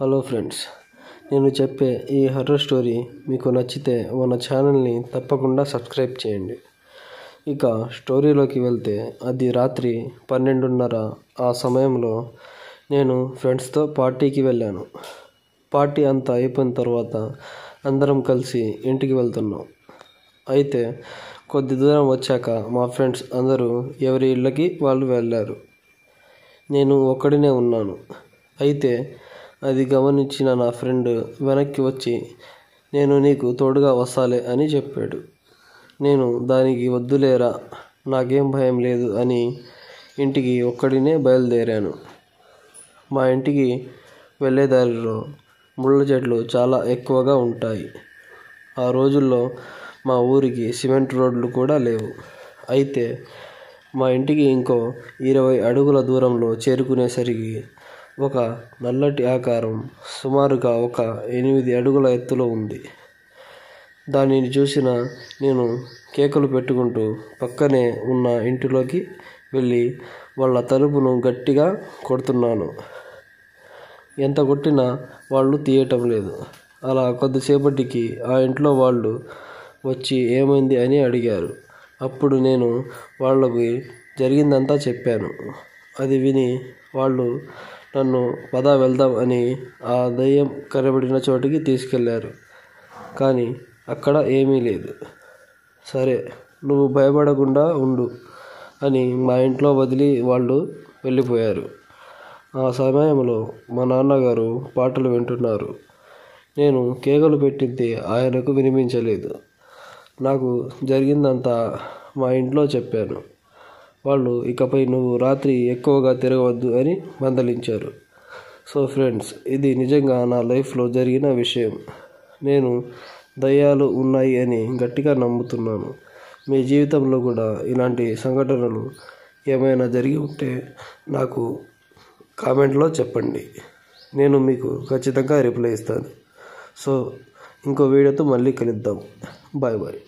Hello friends, నేను చెప్పే ఈ హర్రర్ స్టోరీ మీకు నచ్చితే మన ఛానల్ని తప్పకుండా సబ్స్క్రైబ్ చేయండి. ఇక స్టోరీలోకి వెళ్తే, అది రాత్రి 12:30 ఆ సమయంలో నేను ఫ్రెండ్స్తో పార్టీకి వెళ్ళాను. పార్టీ అంతా అయిపోయిన తర్వాత అందరం కలిసి ఇంటికి వెళ్తున్నాం. అయితే కొద్ది దూరం వచ్చాక మా ఫ్రెండ్స్ అందరూ ఎవరి ఇళ్ళకి వాళ్ళు వెళ్ళారు. నేను ఒక్కడినే ఉన్నాను. అయితే అది గమనించిన నా ఫ్రెండ్ వెనక్కి వచ్చి, నేను నీకు తోడుగా వస్తాలే అని చెప్పాడు. నేను దానికి వద్దులేరా, నాకేం భయం లేదు అని ఇంటికి ఒక్కడినే బయలుదేరాను. మా ఇంటికి వెళ్ళే దారిలో ముళ్ళ చెట్లు చాలా ఎక్కువగా ఉంటాయి. ఆ రోజుల్లో మా ఊరికి సిమెంట్ రోడ్లు కూడా లేవు. అయితే మా ఇంటికి ఇంకో 20 అడుగుల దూరంలో చేరుకునేసరికి ఒక నల్లటి ఆకారం సుమారుగా ఒక 8 అడుగుల ఎత్తులో ఉంది. దానిని చూసిన నేను కేకలు పెట్టుకుంటూ పక్కనే ఉన్న ఇంటిలోకి వెళ్ళి వాళ్ళ తలుపును గట్టిగా కొడుతున్నాను. ఎంత కొట్టినా వాళ్ళు తీయటం లేదు. అలా కొద్దిసేపటికి ఆ ఇంట్లో వాళ్ళు వచ్చి ఏమైంది అని అడిగారు. అప్పుడు నేను వాళ్ళకి జరిగిందంతా చెప్పాను. అది విని వాళ్ళు నన్ను పద వెళ్దాం అని ఆ దయ్యం కనబడిన చోటికి తీసుకెళ్లారు. కానీ అక్కడ ఏమీ లేదు. సరే, నువ్వు భయపడకుండా ఉండు అని మా ఇంట్లో వదిలి వాళ్ళు వెళ్ళిపోయారు. ఆ సమయంలో మా నాన్నగారు పాటలు వింటున్నారు. నేను కేకలు పెట్టింది ఆయనకు వినిపించలేదు. నాకు జరిగిందంతా మా ఇంట్లో చెప్పాను. వాళ్ళు ఇకపై నువ్వు రాత్రి ఎక్కువగా తిరగవద్దు అని మందలించారు. సో ఫ్రెండ్స్, ఇది నిజంగా నా లైఫ్లో జరిగిన విషయం. నేను దయ్యాలు ఉన్నాయి అని గట్టిగా నమ్ముతున్నాను. మీ జీవితంలో కూడా ఇలాంటి సంఘటనలు ఏమైనా జరిగి ఉంటే నాకు కామెంట్లో చెప్పండి. నేను మీకు ఖచ్చితంగా రిప్లై ఇస్తాను. సో ఇంకో వీడియోతో మళ్ళీ కలుద్దాం. Bye bye.